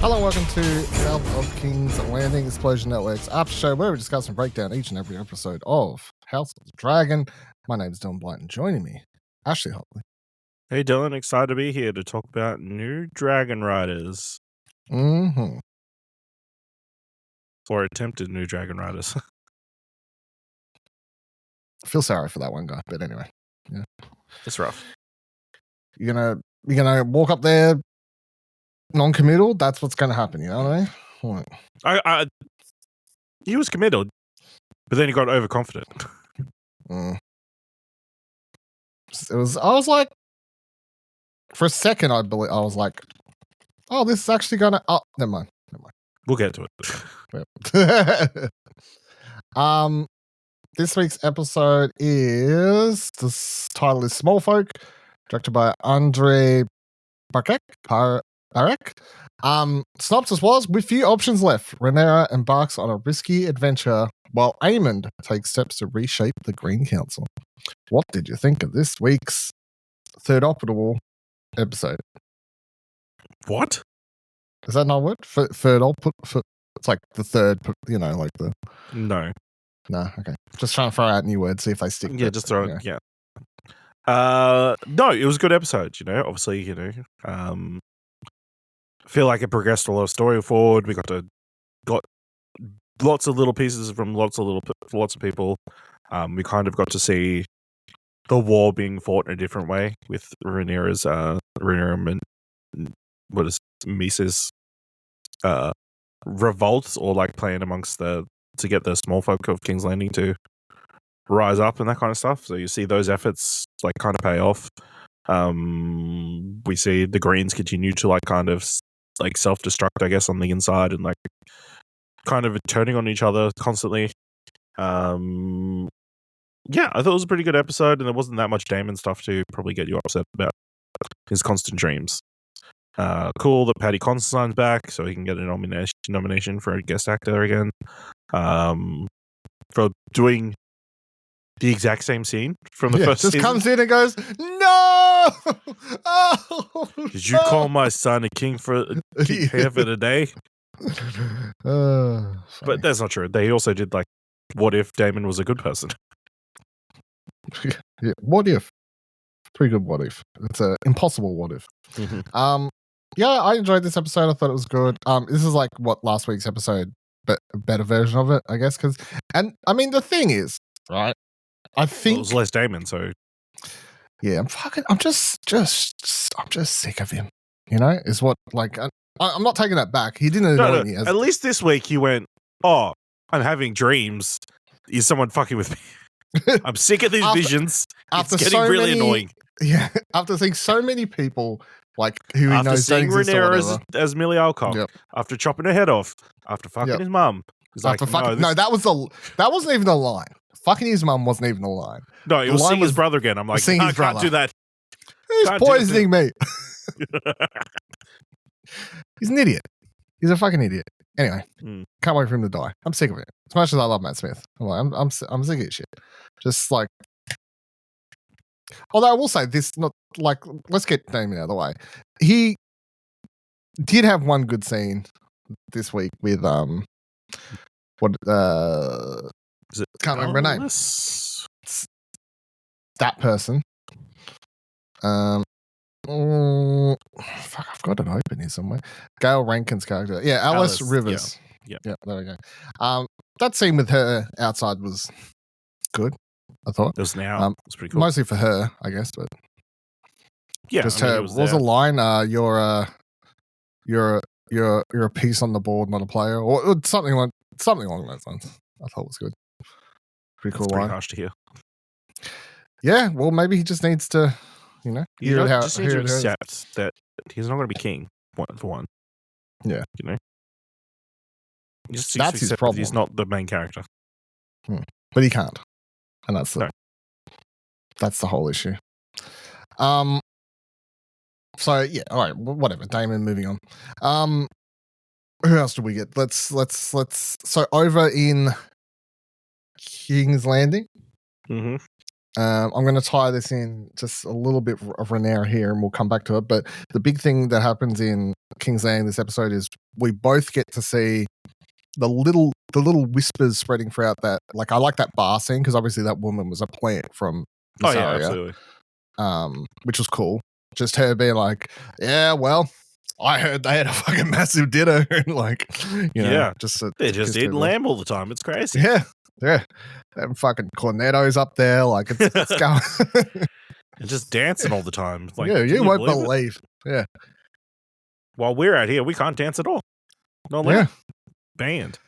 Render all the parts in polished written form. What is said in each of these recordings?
Hello and welcome to South of King's Landing Explosion Network's after show where we discuss and break down each and every episode of House of the Dragon. My name is Dylan Blight and joining me, Ashley Hopley. Hey Dylan, excited to be here to talk about new Dragon Riders. Mm-hmm. Or attempted new Dragon Riders. I feel sorry for that one guy, but anyway. Yeah. It's rough. You're gonna walk up there non-committal, that's what's gonna happen, you know what I mean? He was committed, but then he got overconfident. I was like, for a second I was like, oh, this is actually gonna never mind. We'll get to it. This week's episode is title is Smallfolk, directed by Andrij Parekh. Synopsis was, with few options left, Rhaenyra embarks on a risky adventure while Aemond takes steps to reshape the Green Council. What did you think of this week's third optimal episode? What? Is that not a word? Third it's like the third, like the... No. No, okay. Just trying to throw out new words, see if they stick. Yeah, just throw it, yeah. No, it was a good episode, obviously, feel like it progressed a lot of story forward. We got lots of little pieces from lots of people. We kind of got to see the war being fought in a different way with Rhaenyra's Mises revolts, or like playing amongst to get the Smallfolk of King's Landing to rise up and that kind of stuff. So you see those efforts like kind of pay off. We see the Greens continue to like kind of like self-destruct, I guess, on the inside and like kind of turning on each other constantly. Yeah, I thought it was a pretty good episode, and there wasn't that much Daemon stuff to probably get you upset about his constant dreams. Cool that Paddy Considine's back, so he can get a nomination for a guest actor again. For doing the exact same scene from the first season. Just comes in and goes, no! Oh, did you call my son a king for a day? But that's not true. They also did like, what if Daemon was a good person? Yeah, what if? Pretty good what if. It's an impossible what if. Mm-hmm. Yeah, I enjoyed this episode. I thought it was good. This is like what last week's episode, but a better version of it, I guess. And I mean, the thing is, right? I think it was less Daemon, so yeah, I'm just sick of him. Is what like I'm not taking that back. He didn't annoy me. At least this week he went, oh, I'm having dreams. Is someone fucking with me? I'm sick of these visions. It's getting really annoying. Yeah, after seeing so many people like who he knows don't exist or whatever. As Millie Alcock, after chopping her head off, after fucking his mum. That wasn't even a line. Fucking his mum wasn't even a line. No, it was seeing his brother again. I'm like, I can't do that. He's poisoning me. He's an idiot. He's a fucking idiot. Anyway, can't wait for him to die. I'm sick of it. As much as I love Matt Smith, I'm sick of this shit. Just like, although I will say this, not like, let's get Damon out of the way. He did have one good scene this week with can't remember her name. That person. Fuck, I've got it open here somewhere. Gail Rankin's character. Yeah, Alice Rivers. Yeah, there we go. That scene with her outside was good, I thought. It was it's pretty cool. Mostly for her, I guess, but yeah, just her. What was a line? You're a piece on the board, not a player, or something along those lines. I thought it was good. Pretty cool line. Harsh to hear. Yeah, well, maybe he just needs to, you just need to accept that he's not going to be king. For one. Yeah, that's his problem. He's not the main character, but he can't, and that's the whole issue. So yeah, all right, whatever. Daemon, moving on. Who else do we get? Let's. So over in King's Landing, I'm going to tie this in just a little bit of Rhaenyra here, and we'll come back to it. But the big thing that happens in King's Landing this episode is we both get to see the little whispers spreading throughout that. Like, I like that bar scene because obviously that woman was a plant from Oh yeah, Mysaria, absolutely. which was cool. Just her being like, yeah, well, I heard they had a fucking massive dinner, and like, you know, they're just eating lamb all the time. It's crazy. Yeah. And fucking cornettos up there, like it's going. And just dancing all the time. Like, yeah, you won't believe believe. Yeah. While we're out here, we can't dance at all. No allowed. Yeah. Banned.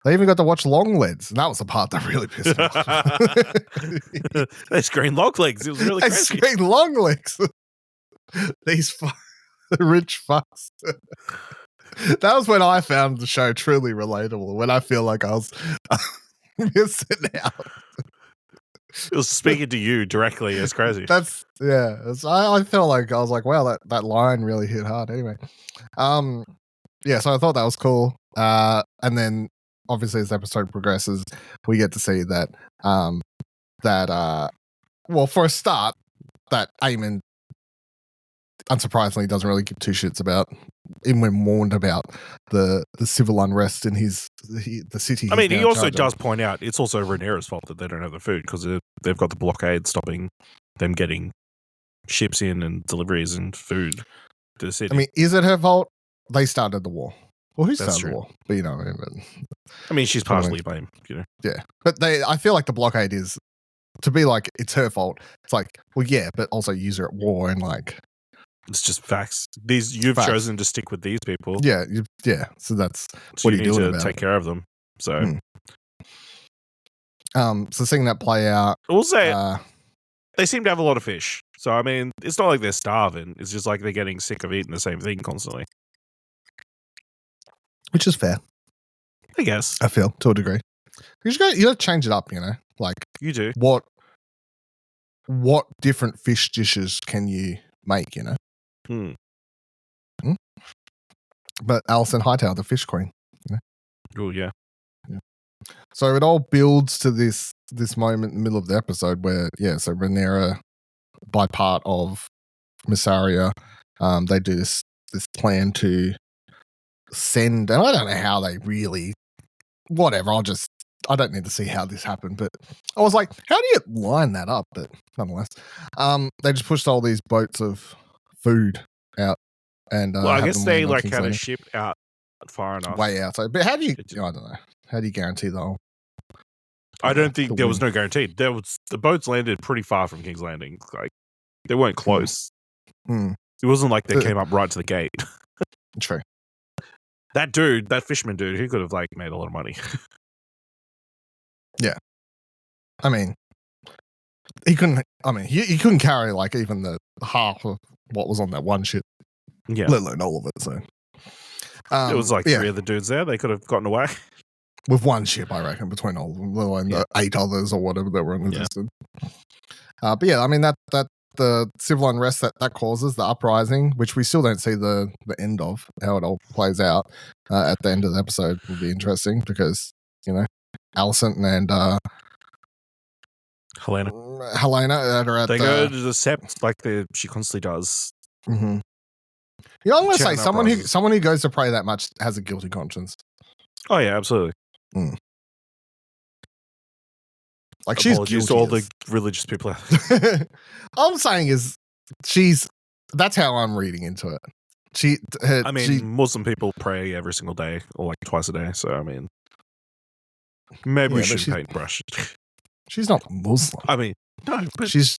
They even got to watch long legs, and that was the part that really pissed me off. They screened long legs. It was really crazy. They screened long legs. These rich fucks. That was when I found the show truly relatable. When I feel like I was missing out. It was speaking to you directly. It's crazy. I felt like I was like, wow, that line really hit hard. Anyway, yeah. So I thought that was cool. And then obviously as the episode progresses, we get to see that well, for a start, that Aemond unsurprisingly doesn't really give two shits about, even when warned about the civil unrest in the city. I mean, he also does point out it's also Rhaenyra's fault that they don't have the food because they've got the blockade stopping them getting ships in and deliveries and food to the city. I mean, is it her fault? They started the war. Well, who started true. the war? But, you know, I mean, she's partially blamed, you know. Yeah, but I feel like the blockade is to be like it's her fault. It's like, well, yeah, but also use her at war and like. It's just facts. You've chosen to stick with these people. Yeah, So that's what you are you need doing to about take care of them. So, so seeing that play out, I will say they seem to have a lot of fish. So I mean, it's not like they're starving. It's just like they're getting sick of eating the same thing constantly. Which is fair, I guess. I feel to a degree. You got to change it up, you know. Like you do. What different fish dishes can you make? You know. But Alison Hightower, the fish queen. You know? Oh yeah. So it all builds to this moment in the middle of the episode where, so Rhaenyra, by part of Mysaria, they do this plan to send, and I don't know how they really, whatever. I don't need to see how this happened, but I was like, how do you line that up? But nonetheless, they just pushed all these boats of food out. And I guess they had a ship out far enough, way outside. But how do you? I don't know. How do you guarantee the whole? I don't think there was no guarantee. The boats landed pretty far from King's Landing. Like they weren't close. It wasn't like they came up right to the gate. True. That fisherman dude, he could have like made a lot of money. Yeah. I mean, he couldn't. I mean, he couldn't carry like even the half of what was on that one ship. Yeah, let alone all of it. So it was like 3 other dudes there. They could have gotten away with one ship, I reckon, between all of them, let alone the 8 others or whatever that were in existence. But yeah, I mean that the civil unrest that causes the uprising, which we still don't see the end of, how it all plays out at the end of the episode, will be interesting because Alicent and Helena are at they go to the sept like she constantly does. Mm-hmm. I'm going to say someone who goes to pray that much has a guilty conscience. Oh yeah, absolutely. Like she's guilty. To all the religious people out there. All I'm saying is that's how I'm reading into it. Muslim people pray every single day or like twice a day. So I mean, maybe we should paintbrush. She's not Muslim. I mean, no, but she's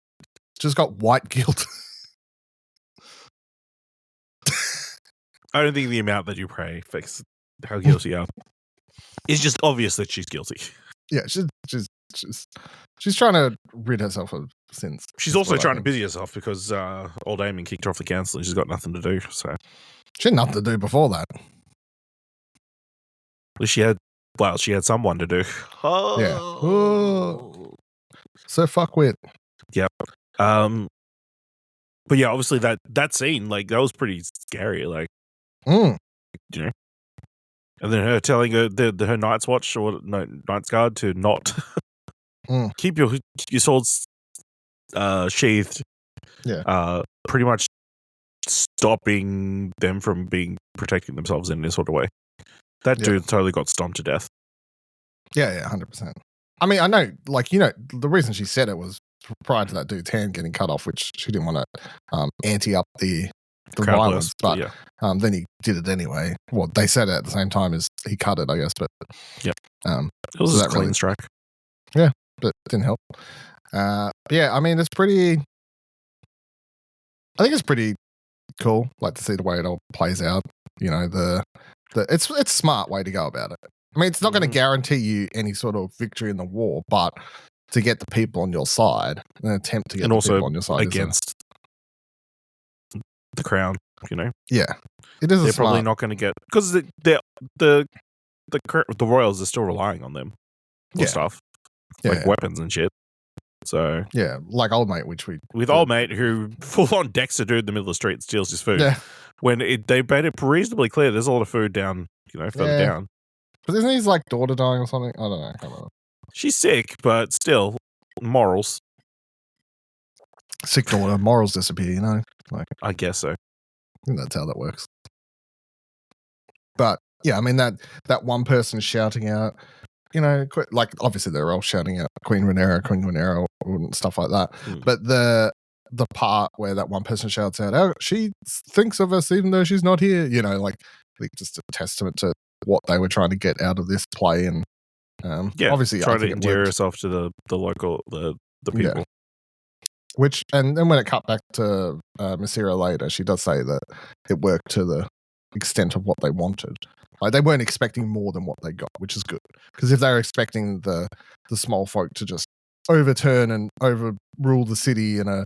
just got white guilt. I don't think the amount that you pray affects how guilty you are. It's just obvious that she's guilty. Yeah, she's trying to rid herself of sins. She's also trying to busy herself because old Aemond kicked her off the council and she's got nothing to do. So she had nothing to do before that. She had someone to do. Oh. Yeah. Oh. So fuckwit. Yep. But yeah, obviously that scene, like that was pretty scary. Like, and then her telling her her Night's Watch or Night's Guard to not keep your swords sheathed. Yeah. Pretty much stopping them from protecting themselves in any sort of way. That dude totally got stomped to death. Yeah, 100%. I mean, I know, like, the reason she said it was prior to that dude's hand getting cut off, which she didn't want to ante up the violence, but then he did it anyway. Well, they said it at the same time as he cut it, I guess, but it was a clean strike. Yeah, but it didn't help. Yeah, I mean, I think it's pretty cool, like, to see the way it all plays out. It's a smart way to go about it. I mean, it's not going to guarantee you any sort of victory in the war, but to get the people on your side, an attempt to get the people on your side against the crown. Yeah, it is. They're probably not going to get, because the royals are still relying on them for stuff, weapons and shit. So like old mate, old mate who full on decks a dude in the middle of the street, steals his food. Yeah. When they made it reasonably clear, there's a lot of food down, further down. But isn't his daughter dying or something? I don't know. I can't remember. She's sick, but still morals. Sick daughter, morals disappear. I guess so. I think that's how that works. But yeah, I mean that one person shouting out, like obviously they're all shouting out Queen Rhaenyra, and stuff like that. But the part where that one person shouts out, "Oh, she thinks of us even though she's not here," like just a testament to what they were trying to get out of this play, and obviously trying to endear herself to the local the people. Yeah. Which, and then when it cut back to Masira later, she does say that it worked to the extent of what they wanted. Like, they weren't expecting more than what they got, which is good. Because if they were expecting the Smallfolk to just overturn and overrule the city in a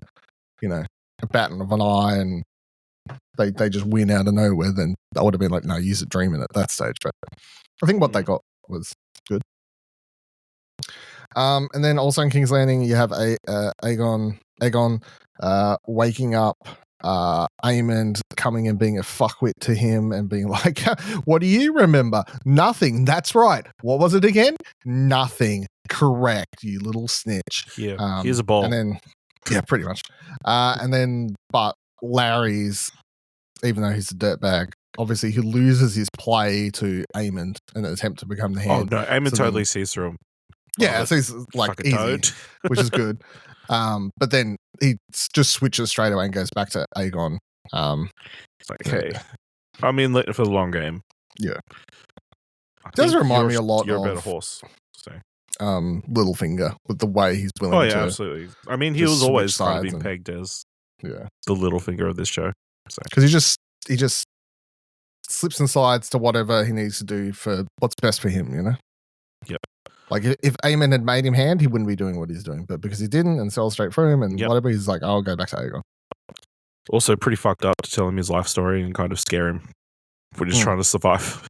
baton of an eye, and they just win out of nowhere, then that would have been like, no, use it dreaming at that stage. But I think what they got was good. And then also in King's Landing, you have Aegon waking up, Aemond coming and being a fuckwit to him and being like, "What do you remember? Nothing. That's right. What was it again? Nothing. Correct, you little snitch." Yeah, here's a ball. And then, yeah, pretty much. And then, but Larry's, even though he's a dirtbag, obviously he loses his play to Aemond in an attempt to become the hand. Oh no, Aemond totally sees through him. Yeah, so he's like easy, which is good. But then he just switches straight away and goes back to Aegon. It's like, hey, I'm in for the long game. Yeah, it does remind me a lot. You're a better horse. So. Littlefinger, with the way he's willing to. Oh yeah, absolutely. I mean, he was always kind of being pegged as the Littlefinger of this show. Because he just slips and slides to whatever he needs to do for what's best for him. Yeah. Like, if Aemond had made him hand, he wouldn't be doing what he's doing. But because he didn't and fell straight through him and whatever, he's like, I'll go back to Aegon. Also pretty fucked up to tell him his life story and kind of scare him for just trying to survive.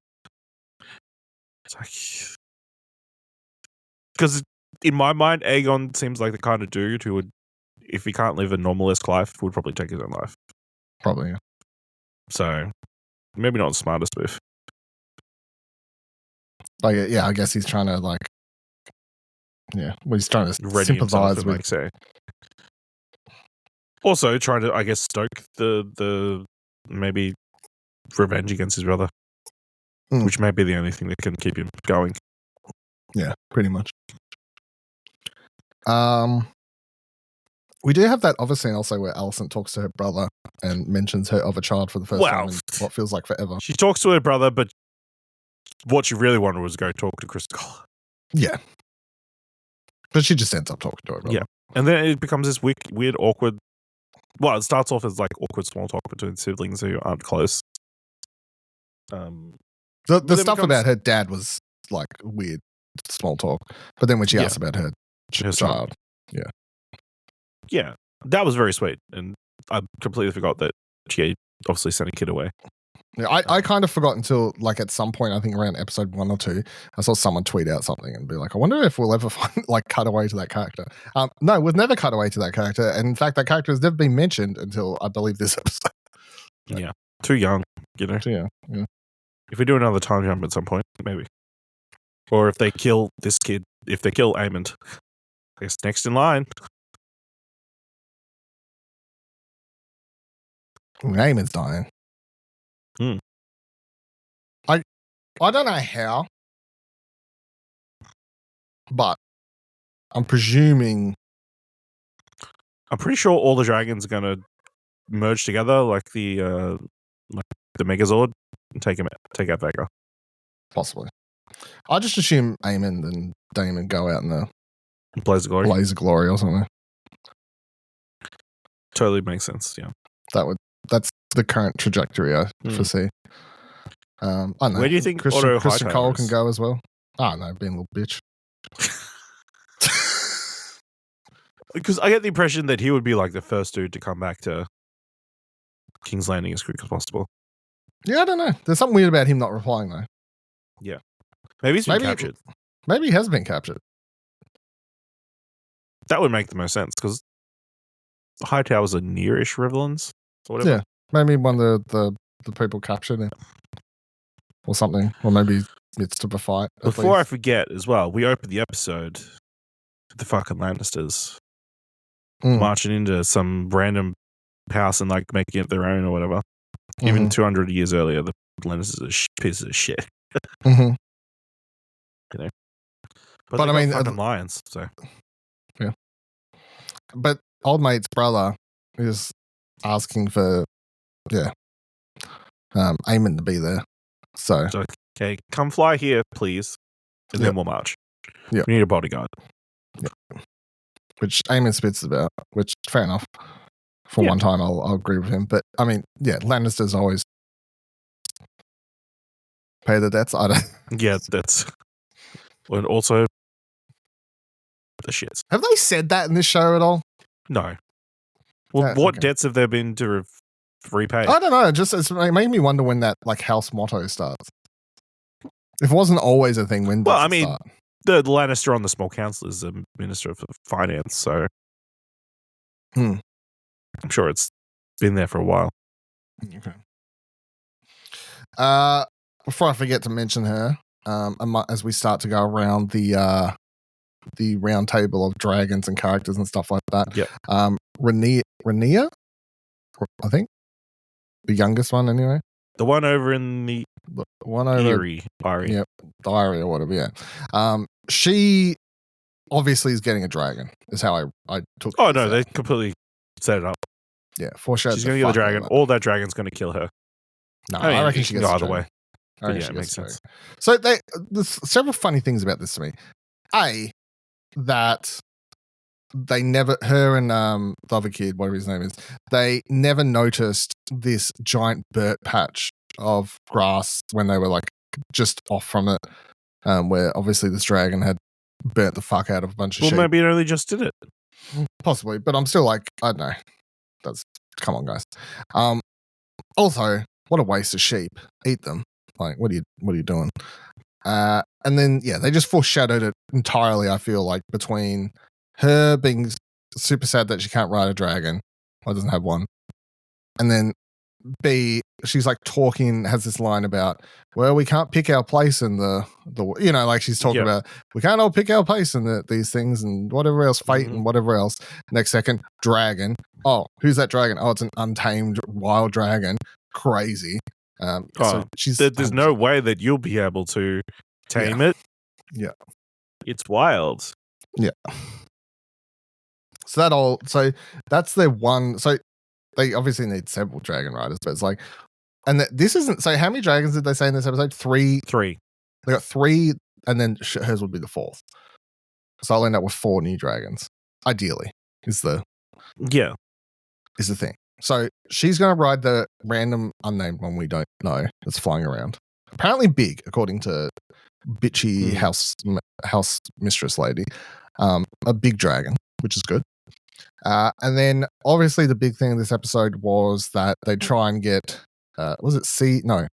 It's like... Because in my mind, Aegon seems like the kind of dude who would, if he can't live a normalist life, would probably take his own life. Probably, yeah. So, maybe not the smartest move. Like, yeah, I guess he's trying to, like, he's trying to sympathize with. Say. Also, trying to, I guess, stoke the maybe revenge against his brother, which may be the only thing that can keep him going. Yeah, pretty much. We do have that other scene also where Alicent talks to her brother and mentions her other child for the first time in what feels like forever. She talks to her brother, but what she really wanted was go talk to Collett. Yeah. But she just ends up talking to her brother. Yeah. And then it becomes this weird, awkward... Well, it starts off as like awkward small talk between siblings who aren't close. The stuff about her dad was like weird small talk. But then when she asked about her child... Yeah, that was very sweet. And I completely forgot that she obviously sent a kid away. Yeah, I kind of forgot until, like, at some point, I think around episode 1 or 2, I saw someone tweet out something and be like, I wonder if we'll ever find, like, cut away to that character. No, we've never cut away to that character. And in fact, that character has never been mentioned until, I believe, this episode. Yeah. Too young, Too young, yeah. If we do another time jump at some point, maybe. Or if they kill this kid, if they kill Aemond, I guess next in line. Aemond's dying. Hmm. I don't know how, but I'm presuming. I'm pretty sure all the dragons are going to merge together like the Megazord and take out Vega. Possibly. I just assume Aemond and Daemon go out in the Blaze of Glory. Blaze of Glory or something. Totally makes sense. Yeah. That's the current trajectory I foresee. I don't know. Where do you think Christian Hightower Cole is? can go as well? Oh no, being a little bitch. Because I get the impression that he would be like the first dude to come back to King's Landing as quick as possible. Yeah, I don't know. There's something weird about him not replying though. Yeah. Maybe he's been captured. Maybe he has been captured. That would make the most sense because Hightower's a nearish Riverlands or whatever. Yeah. Maybe one of the people captured him. Or something. Or maybe it's to a fight. Before I forget as well, we opened the episode with the fucking Lannisters marching into some random house and like making it their own or whatever. Even 200 years earlier, the Lannisters are pieces of shit. You know. But I mean, fucking lions. So yeah. But old mate's brother is asking for Aemond to be there. So okay, come fly here, please, and then we'll march. Yeah, we need a bodyguard. Yeah. Which Aemond spits about. Which fair enough. For one time, I'll agree with him. But I mean, Lannisters always pay the debts. I don't. Yeah, that's. And also, the shits. Have they said that in this show at all? No. Well, what debts have there been to repay? I don't know. It made me wonder when that like house motto starts. If it wasn't always a thing, when does it start? The Lannister on the small council is the Minister of Finance, so I'm sure it's been there for a while. Okay. Before I forget to mention her, as we start to go around the round table of dragons and characters and stuff like that. Yep. Rhaenyra, I think, the youngest one anyway. The one over in the one over Eyrie. Yep, Diary or whatever. Yeah. She obviously is getting a dragon. Is how I took. Oh no, they completely set it up. Yeah, foreshadowed. She's going to get a dragon. All that dragon's going to kill her. No, I reckon she gets either way. Yeah, it makes sense. So there's several funny things about this to me. That they never, her and the other kid, whatever his name is, they never noticed this giant burnt patch of grass when they were like just off from it, where obviously this dragon had burnt the fuck out of a bunch of sheep. Well, maybe it only just did it. Possibly, but I'm still like, I don't know. Come on, guys. Also, what a waste of sheep. Eat them. Like, what are you doing? And then, they just foreshadowed it entirely, I feel like, between her being super sad that she can't ride a dragon, or doesn't have one, and then B, she's like talking, has this line about, well, we can't pick our place in the like she's talking about, we can't all pick our place in these things and whatever else, fate and whatever else. Next second, dragon. Oh, who's that dragon? Oh, it's an untamed wild dragon. Crazy. So there's no way that you'll be able to tame it. Yeah. It's wild. Yeah. So that's their one. So they obviously need several dragon riders, but it's like, and this isn't, so how many dragons did they say in this episode? Three. They got 3, and then hers would be the 4th. So I'll end up with 4 new dragons. Ideally, is the thing. So she's going to ride the random unnamed one we don't know that's flying around. Apparently big, according to bitchy house mistress lady. A big dragon, which is good. And then obviously the big thing in this episode was that they try and get, was it smoke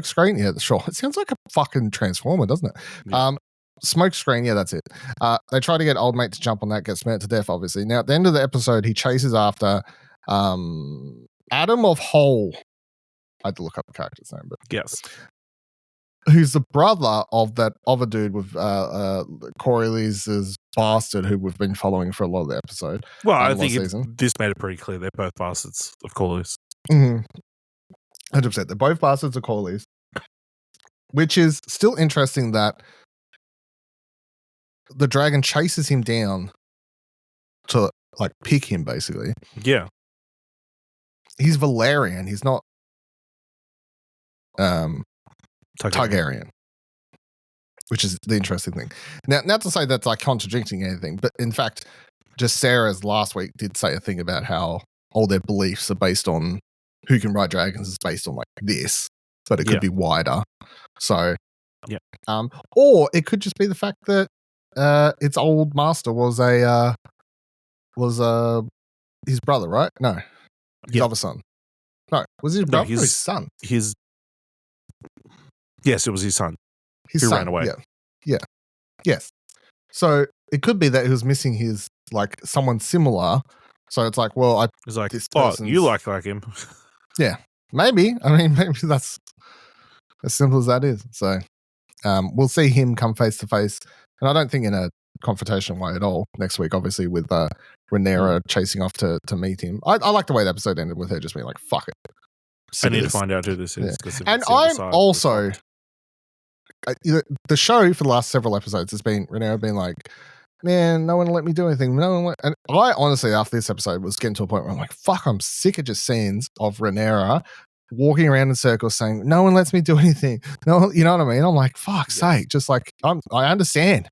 screen? Yeah, sure. It sounds like a fucking transformer, doesn't it? Yeah. Smoke screen, yeah, that's it. They try to get old mate to jump on that, get smacked to death, obviously. Now, at the end of the episode, he chases after Adam of Hole. I had to look up the character's name, but yes. who's the brother of that other dude with Corley's bastard who we've been following for a lot of the episode. Well, I think season. this made it pretty clear they're both bastards of Corley's. 100%. They're both bastards of Corley's, which is still interesting that the dragon chases him down to like pick him, basically. Yeah. He's Valerian. He's not Targaryen, which is the interesting thing. Now, not to say that's like contradicting anything, but in fact, just Sarah's last week did say a thing about how all their beliefs are based on who can ride dragons is based on like this, but it could be wider. So, or it could just be the fact that its old master was his brother, right? No, his other son. No, was his brother or his son? Yes, it was his son. His son ran away. Yeah. Yes. So it could be that he was missing his like someone similar. So it's like, well, it's like, you like him. Yeah, maybe. I mean, maybe that's as simple as that is. So we'll see him come face to face, and I don't think in a confrontation way at all next week. Obviously, with Rhaenyra chasing off to meet him. I like the way the episode ended with her just being like, "Fuck it." I need to find out who this is. Yeah. And I'm also the show for the last several episodes has been Rhaenyra being like, man, no one let me do anything. And I honestly, after this episode, was getting to a point where I'm like, fuck, I'm sick of just scenes of Rhaenyra walking around in circles saying, no one lets me do anything. No, you know what I mean? I'm like, fuck's sake. Just like, I understand.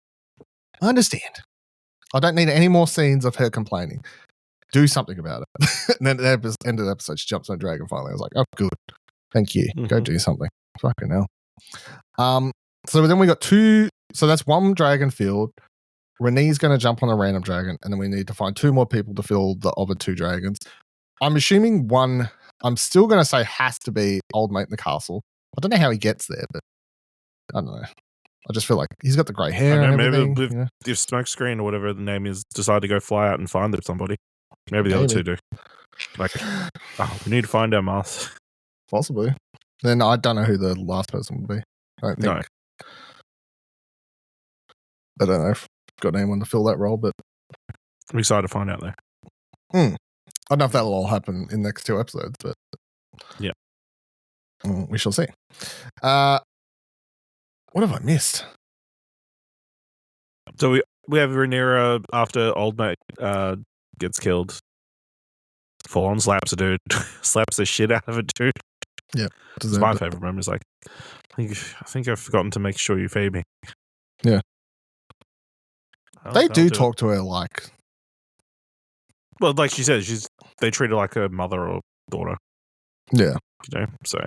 I don't need any more scenes of her complaining. Do something about it. And then at the end of the episode, she jumps on a dragon finally. I was like, oh, good. Thank you. Go do something. Fucking hell. So then we got so that's one dragon field. Renee's going to jump on a random dragon, and then we need to find 2 more people to fill the other 2 dragons. I'm assuming one, I'm still going to say has to be old mate in the castle. I don't know how he gets there, but I don't know. I just feel like he's got the grey hair and everything. Maybe if Smokescreen or whatever the name is decide to go fly out and find somebody. Maybe the other 2 do. Like, we need to find our mask. Possibly. Then I don't know who the last person would be. I don't think. No. I don't know if I've got anyone to fill that role, but I'm excited to find out there. I don't know if that'll all happen in the next 2 episodes, but yeah, we shall see. What have I missed? So we have Rhaenyra after old mate gets killed. Full on slaps a dude, slaps the shit out of a dude. Yeah, it's my favorite moment. Is like, I think I've forgotten to make sure you Phoebe. Yeah. They do talk to her like... Well, like she says, they treat her like a mother or daughter. Yeah. You know, so...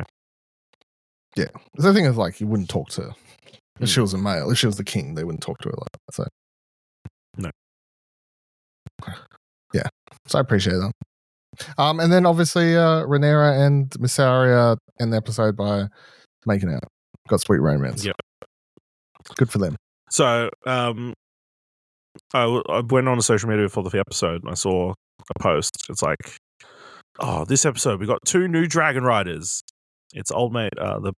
Yeah. The thing is, like, you wouldn't talk to her. If she was a male, if she was the king, they wouldn't talk to her like that. So... No. Yeah. So I appreciate that. And then, obviously, Rhaenyra and Mysaria end the episode by making out. Got sweet romance. Yep. Good for them. So, I went on social media for the episode and I saw a post. It's like, oh, this episode we got 2 new dragon riders. It's old mate, the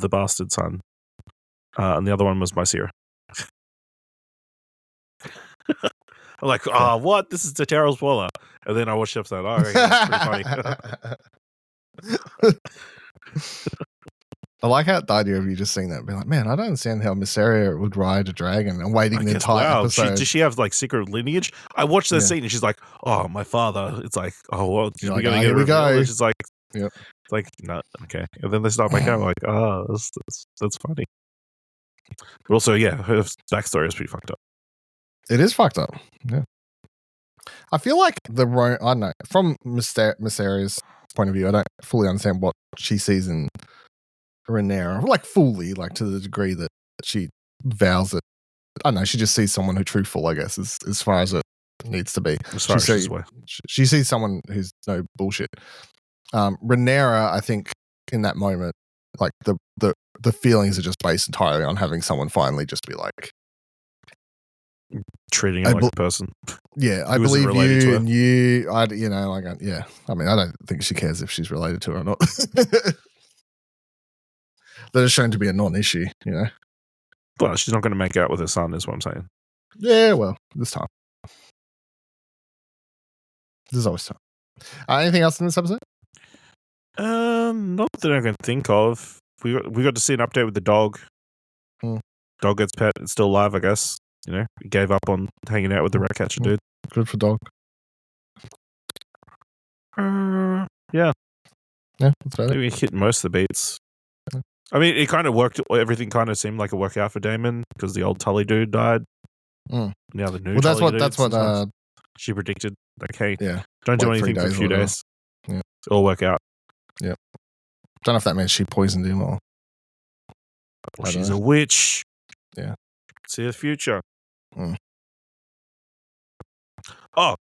bastard son, and the other one was Mysaria. I'm like, oh, what? This is a terrible spoiler. And then I watched the episode. Oh, okay, that's pretty funny. I like how the idea of you just seeing that and being like, man, I don't understand how Mysaria would ride a dragon and waiting the entire episode. Does she have like secret lineage? I watched that scene and she's like, oh, my father. It's like, oh, well, we're going to get a go. She's like, it's like, no, okay. And then they start making out like, oh, that's funny. But also, yeah, her backstory is pretty fucked up. It is fucked up. Yeah. I feel like I don't know, from Mysaria's point of view, I don't fully understand what she sees in Rhaenyra, like fully, like to the degree that she vows it. I don't know, she just sees someone who's truthful, I guess, as far as it needs to be. She sees someone who's no bullshit. Rhaenyra, I think, in that moment, like the feelings are just based entirely on having someone finally just be like, treating her like a person. Yeah, I believe you, and you. I mean, I don't think she cares if she's related to her or not. that is shown to be a non-issue, you know. Well, she's not going to make out with her son, is what I'm saying. Yeah, well, this time. There's always time. Anything else in this episode? Not that I can think of. We got to see an update with the dog. Dog gets pet. It's still alive, I guess. You know, he gave up on hanging out with the rat catcher dude. Good for dog. Yeah. Yeah, that's about it. Maybe he hit most of the beats. I mean, it kind of worked. Everything kind of seemed like a workout for Damon because the old Tully dude died. Now the new. Well, that's what she predicted. Like, hey, yeah, don't do anything for a few days. Yeah, it'll work out. Yeah, don't know if that means she poisoned him or. Well, she's a witch. Yeah, see the future. Oh,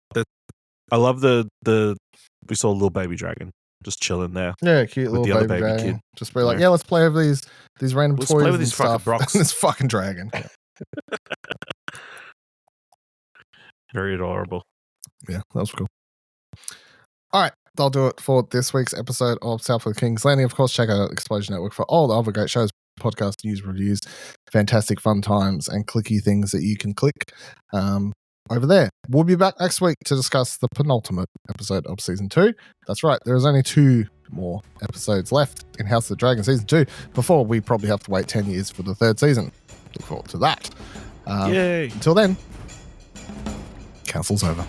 I love the. We saw a little baby dragon just chilling there. Yeah, cute with little the baby other baby dragon. kid. Just be like, yeah, let's play with these random Let's toys play with and these fucking stuff. rocks. This fucking dragon. Yeah. Very adorable. Yeah, that was cool. All right, that'll do it for this week's episode of South of the King's Landing. Of course, check out Explosion Network for all the other great shows, podcasts, news, reviews, fantastic fun times, and clicky things that you can click over there. We'll be back next week to discuss the penultimate episode of Season 2. That's right, there is only 2 more episodes left in House of the Dragon Season 2 before we probably have to wait 10 years for the 3rd season. Look forward to that. Yay! Until then, Council's over.